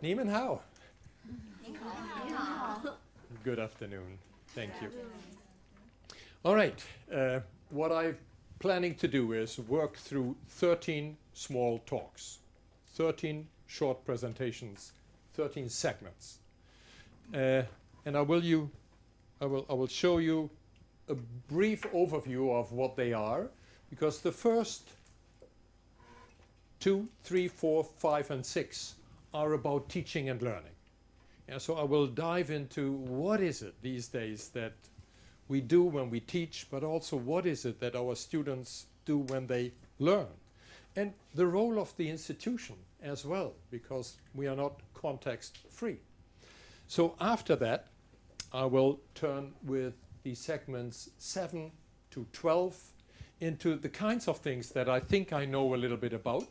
Neiman Hao. Good afternoon. Thank you. All right. What I'm planning to do is work through 13 small talks, 13 short presentations, 13 segments. And I will show you a brief overview of what they are, because the first 2, 3, 4, 5, and 6 are about teaching and learning. Yeah, so I will dive into what is it these days that we do when we teach, but also what is it that our students do when they learn. And the role of the institution as well, because we are not context-free. So after that, I will turn with the segments 7 to 12 into the kinds of things that I think I know a little bit about.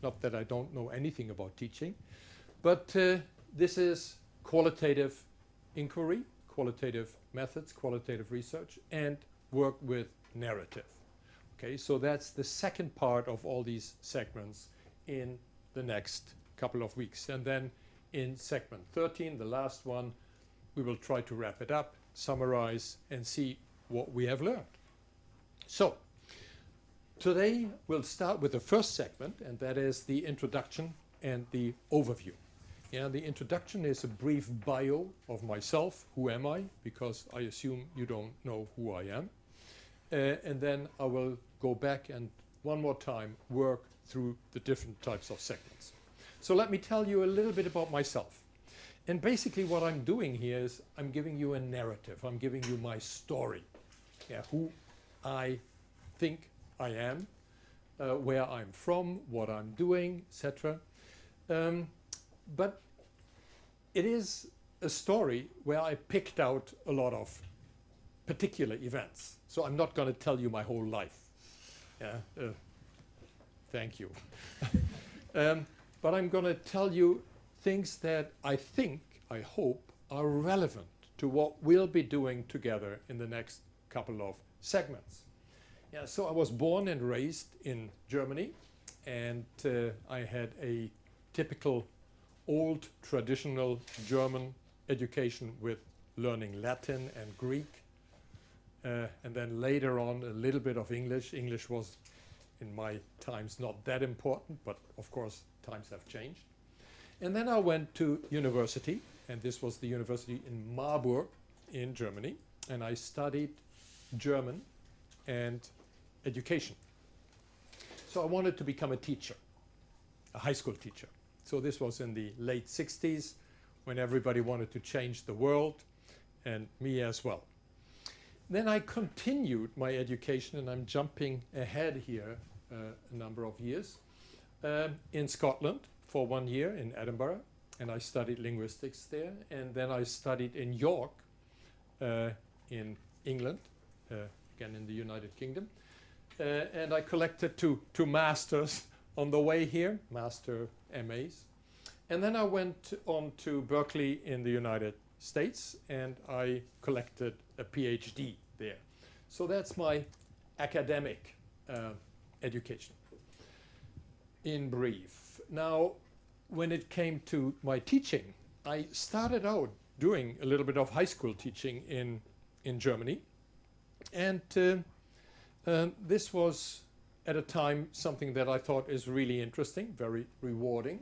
Not that I don't know anything about teaching, but this is qualitative inquiry, qualitative methods, qualitative research, and work with narrative. Okay, so that's the second part of all these segments in the next couple of weeks. And then in segment 13, the last one, we will try to wrap it up, summarize, and see what we have learned. So today we'll start with the first segment, and that is the introduction and the overview. Yeah, the introduction is a brief bio of myself. Who am I? Because I assume you don't know who I am. And then I will go back and one more time work through the different types of segments. So let me tell you a little bit about myself. And basically what I'm doing here is I'm giving you a narrative. I'm giving you my story. Yeah, who I think I am, where I'm from, what I'm doing, etc. But it is a story where I picked out a lot of particular events. So I'm not going to tell you my whole life. Yeah, thank you. But I'm going to tell you things that I think, I hope, are relevant to what we'll be doing together in the next couple of segments. Yeah, so I was born and raised in Germany, and I had a typical old traditional German education with learning Latin and Greek, and then later on a little bit of English. English was in my times not that important, but of course times have changed. And then I went to university, and this was the university in Marburg in Germany, and I studied German and education. So I wanted to become a teacher, a high school teacher. So this was in the late 60s when everybody wanted to change the world, and me as well. Then I continued my education, and I'm jumping ahead here a number of years, in Scotland for 1 year in Edinburgh, and I studied linguistics there. And then I studied in York in England, again in the United Kingdom. And I collected two masters on the way here, master MAs. And then I went on to Berkeley in the United States, and I collected a PhD there. So that's my academic education in brief. Now, when it came to my teaching, I started out doing a little bit of high school teaching in Germany. And this was at a time something that I thought is really interesting, very rewarding.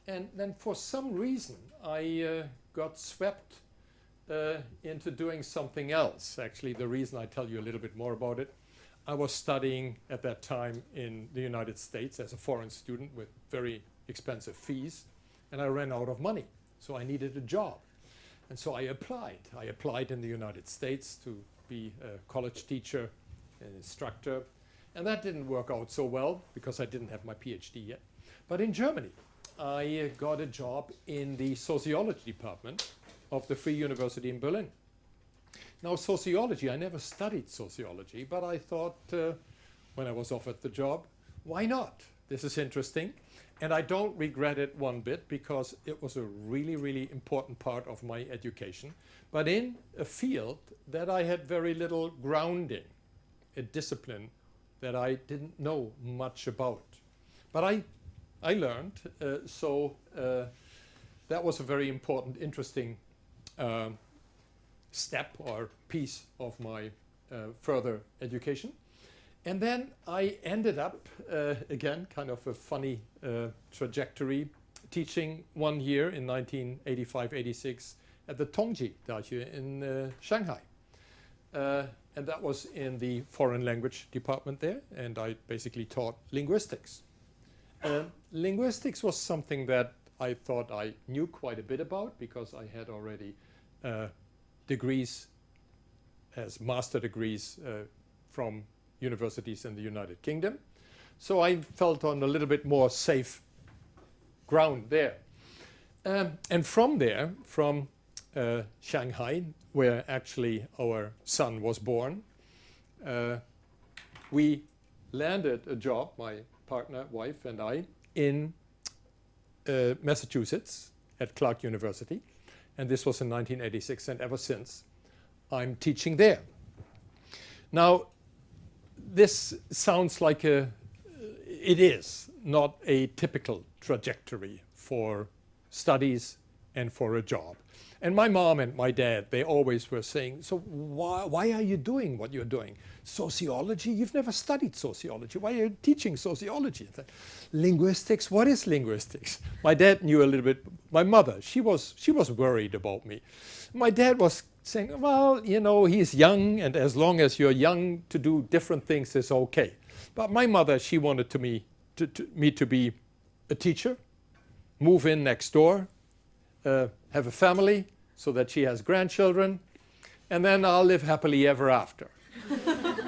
And then for some reason, I got swept into doing something else. Actually, the reason I tell you a little bit more about it, I was studying at that time in the United States as a foreign student with very expensive fees, and I ran out of money, so I needed a job. And so I applied. I applied in the United States to be a college teacher, an instructor, and that didn't work out so well because I didn't have my PhD yet. But in Germany, I got a job in the sociology department of the Free University in Berlin. Now, sociology, I never studied sociology, but I thought when I was offered the job, why not? This is interesting. And I don't regret it one bit because it was a really, really important part of my education, but in a field that I had very little grounding, a discipline that I didn't know much about. But I learned, so that was a very important, interesting step or piece of my further education. And then I ended up, again, kind of a funny trajectory, teaching 1 year in 1985-86 at the Tongji Daxue in Shanghai. And that was in the foreign language department there, and I basically taught linguistics. Linguistics was something that I thought I knew quite a bit about because I had already degrees as master degrees from universities in the United Kingdom. So I felt on a little bit more safe ground there. And from there, from Shanghai, where actually our son was born, we landed a job, my partner, wife, and I, in Massachusetts at Clark University. And this was in 1986, and ever since, I'm teaching there. Now, this sounds like it is not a typical trajectory for studies and for a job. And my mom and my dad, they always were saying, so why are you doing what you're doing? Sociology? You've never studied sociology. Why are you teaching sociology? Linguistics? What is linguistics? My dad knew a little bit. My mother, she was worried about me. My dad was saying, well, you know, he's young, and as long as you're young, to do different things is okay. But my mother, she wanted me to be a teacher, move in next door, have a family so that she has grandchildren, and then I'll live happily ever after.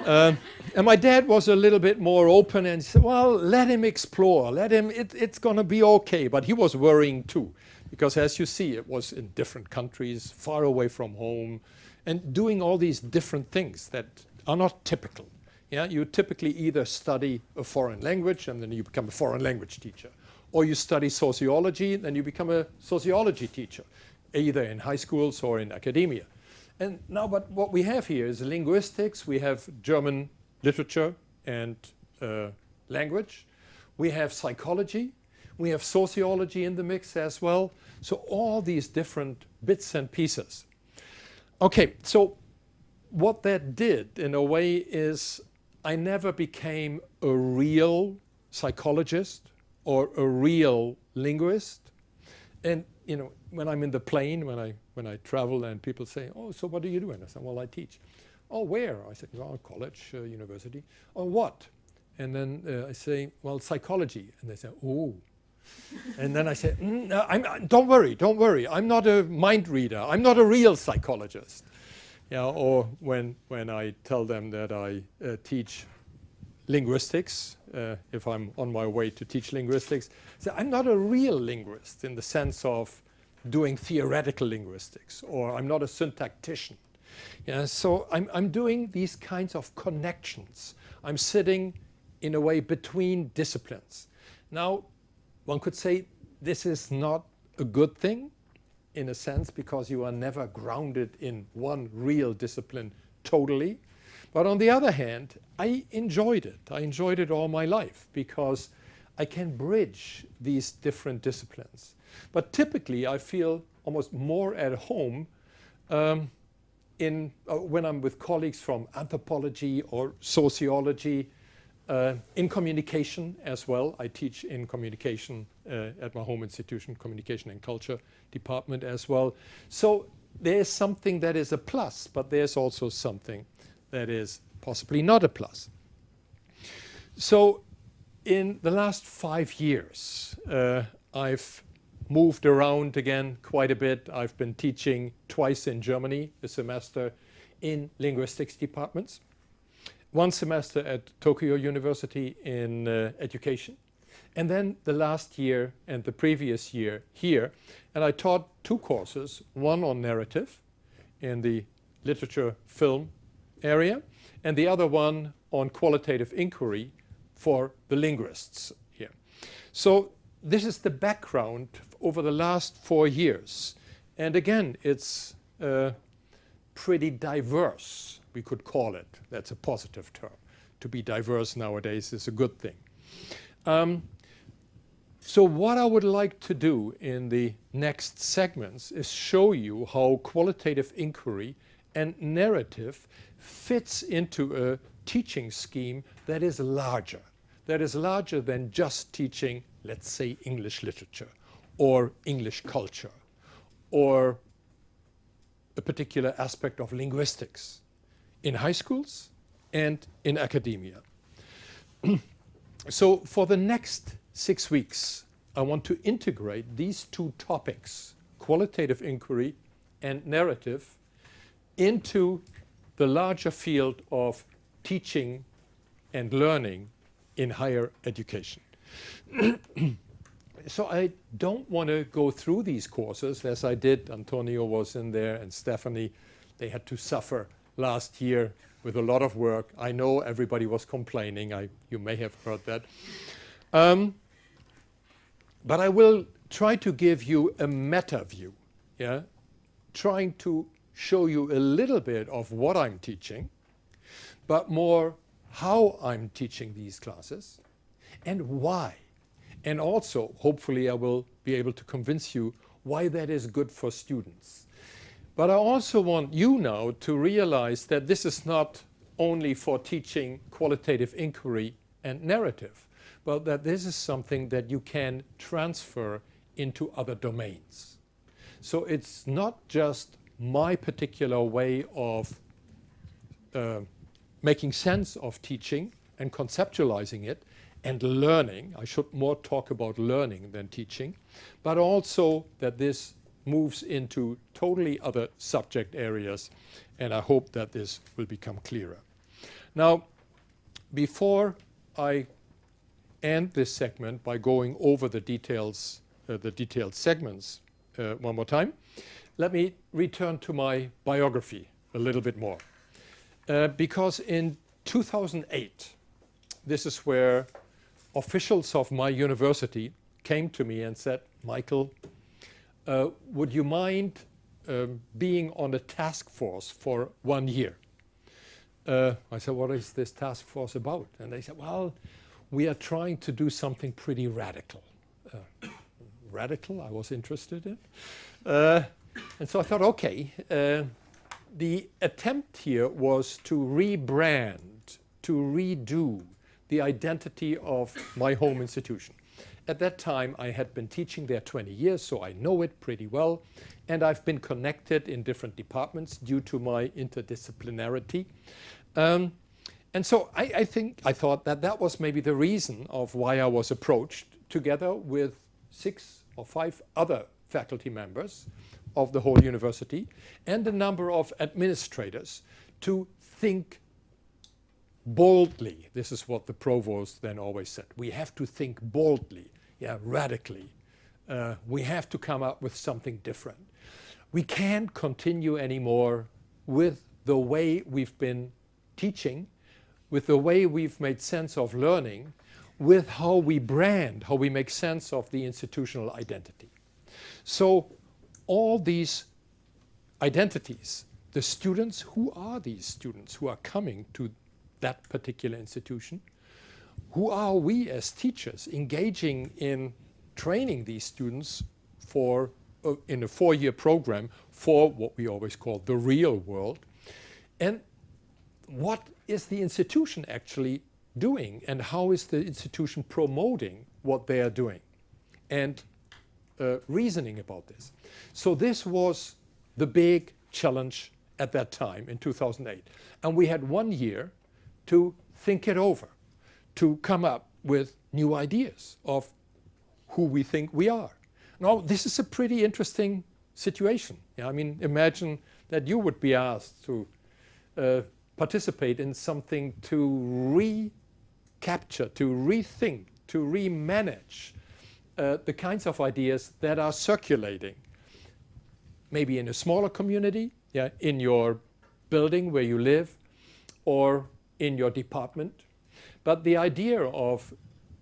And my dad was a little bit more open and said, well, let him explore, it's going to be okay. But he was worrying too, because as you see, it was in different countries, far away from home, and doing all these different things that are not typical. Yeah, you typically either study a foreign language and then you become a foreign language teacher. Or you study sociology, then you become a sociology teacher, either in high schools or in academia. And now, but what we have here is linguistics. We have German literature and language. We have psychology. We have sociology in the mix as well. So all these different bits and pieces. Okay, so what that did in a way is I never became a real psychologist or a real linguist. And you know, when I'm in the plane, when I travel and people say, oh, so what do you do? And I say, well, I teach. Oh, where? I said, well, college, university. Oh, what? And then I say, well, psychology. And they say, oh. And then I say, don't worry. I'm not a mind reader. I'm not a real psychologist. Yeah, or when I tell them that I teach linguistics, if I'm on my way to teach linguistics, so I'm not a real linguist in the sense of doing theoretical linguistics, or I'm not a syntactician. Yeah, so I'm doing these kinds of connections. I'm sitting in a way between disciplines. Now, one could say this is not a good thing in a sense because you are never grounded in one real discipline totally. But on the other hand, I enjoyed it. I enjoyed it all my life because I can bridge these different disciplines. But typically, I feel almost more at home when I'm with colleagues from anthropology or sociology, in communication as well. I teach in communication at my home institution, Communication and Culture Department as well. So there's something that is a plus, but there's also something that is possibly not a plus. So in the last 5 years, I've moved around again quite a bit. I've been teaching twice in Germany a semester in linguistics departments, 1 semester at Tokyo University in education, and then the last year and the previous year here. And I taught 2 courses, one on narrative in the literature film area, and the other one on qualitative inquiry for the linguists here. So this is the background over the last 4 years. And again, it's pretty diverse, we could call it. That's a positive term. To be diverse nowadays is a good thing. So what I would like to do in the next segments is show you how qualitative inquiry and narrative fits into a teaching scheme that is larger than just teaching, let's say, English literature or English culture or a particular aspect of linguistics in high schools and in academia. So for the next 6 weeks, I want to integrate these two topics, qualitative inquiry and narrative, into the larger field of teaching and learning in higher education. So I don't want to go through these courses as I did. Antonio was in there and Stephanie. They had to suffer last year with a lot of work. I know everybody was complaining. You may have heard that. But I will try to give you a meta view, yeah? Trying to show you a little bit of what I'm teaching, but more how I'm teaching these classes and why. And also, hopefully, I will be able to convince you why that is good for students. But I also want you now to realize that this is not only for teaching qualitative inquiry and narrative, but that this is something that you can transfer into other domains. So it's not just my particular way of making sense of teaching and conceptualizing it and learning. I should more talk about learning than teaching, but also that this moves into totally other subject areas, and I hope that this will become clearer. Now, before I end this segment by going over the details, the detailed segments one more time, let me return to my biography a little bit more. Because in 2008, this is where officials of my university came to me and said, Michael, would you mind being on a task force for 1 year? I said, what is this task force about? And they said, well, we are trying to do something pretty radical. Radical, I was interested in. And so I thought, okay, the attempt here was to rebrand, to redo the identity of my home institution. At that time, I had been teaching there 20 years, so I know it pretty well. And I've been connected in different departments due to my interdisciplinarity. And so I thought that that was maybe the reason of why I was approached together with 6 or 5 other faculty members of the whole university and a number of administrators to think boldly. This is what the provost then always said. We have to think boldly, yeah, radically. We have to come up with something different. We can't continue anymore with the way we've been teaching, with the way we've made sense of learning, with how we brand, how we make sense of the institutional identity. So all these identities, the students, who are these students who are coming to that particular institution? Who are we as teachers engaging in training these students for in a 4-year program for what we always call the real world? And what is the institution actually doing, and how is the institution promoting what they are doing and reasoning about this? So this was the big challenge at that time in 2008. And we had 1 year to think it over, to come up with new ideas of who we think we are. Now, this is a pretty interesting situation. Yeah, I mean, imagine that you would be asked to participate in something to recapture, to rethink, to remanage the kinds of ideas that are circulating, maybe in a smaller community, yeah, in your building where you live, or in your department. But the idea of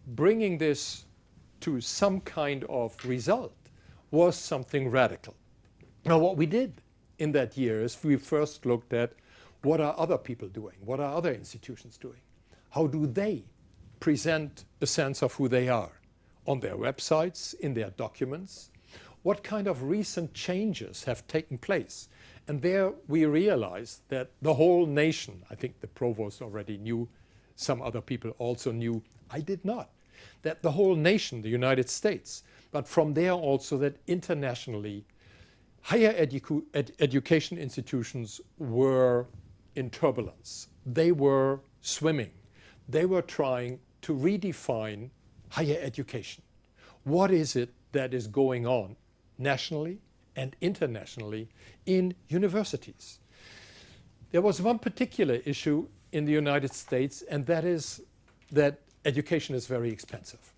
bringing this to some kind of result was something radical. Now, what we did in that year is we first looked at what are other people doing? What are other institutions doing? How do they present a sense of who they are on their websites, in their documents, what kind of recent changes have taken place. And there we realized that the whole nation, I think the provost already knew, some other people also knew, I did not, that the whole nation, the United States, but from there also that internationally, higher education institutions were in turbulence. They were swimming. They were trying to redefine higher education. What is it that is going on nationally and internationally in universities? There was one particular issue in the United States, and that is that education is very expensive.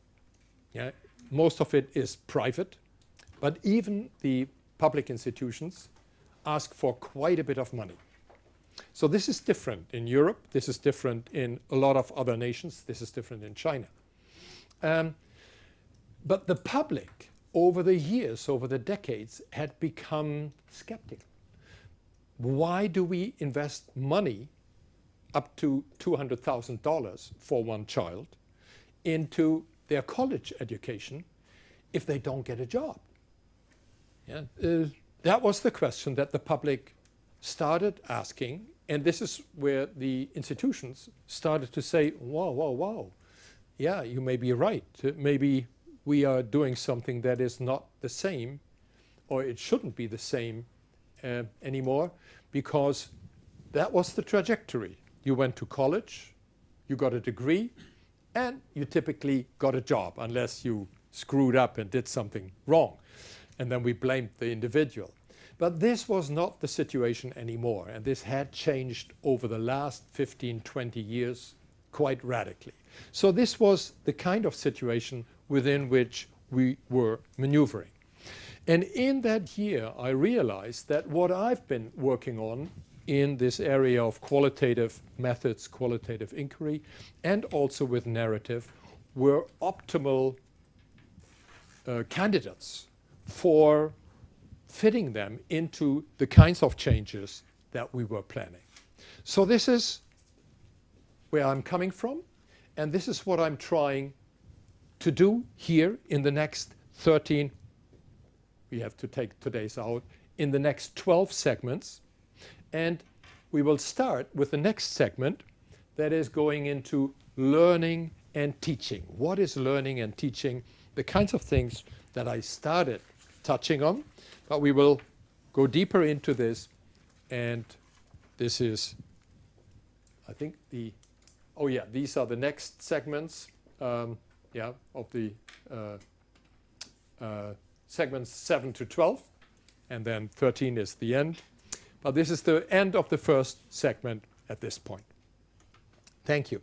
Yeah? Most of it is private, but even the public institutions ask for quite a bit of money. So this is different in Europe. This is different in a lot of other nations. This is different in China. But the public, over the years, over the decades, had become skeptical. Why do we invest money up to $200,000 for one child into their college education if they don't get a job? Yeah, that was the question that the public started asking, and this is where the institutions started to say, wow, wow, wow, yeah, you may be right. Maybe we are doing something that is not the same, or it shouldn't be the same anymore, because that was the trajectory. You went to college, you got a degree, and you typically got a job, unless you screwed up and did something wrong. And then we blamed the individual. But this was not the situation anymore, and this had changed over the last 15, 20 years quite radically. So this was the kind of situation within which we were maneuvering. And in that year, I realized that what I've been working on in this area of qualitative methods, qualitative inquiry, and also with narrative, were optimal candidates for fitting them into the kinds of changes that we were planning. So this is where I'm coming from, and this is what I'm trying to do here in the next 13, we have to take today's out, in the next 12 segments. And we will start with the next segment that is going into learning and teaching. What is learning and teaching? The kinds of things that I started touching on, but we will go deeper into this. And this is, I think, these are the next segments, of the segments 7 to 12, and then 13 is the end. But this is the end of the first segment at this point. Thank you.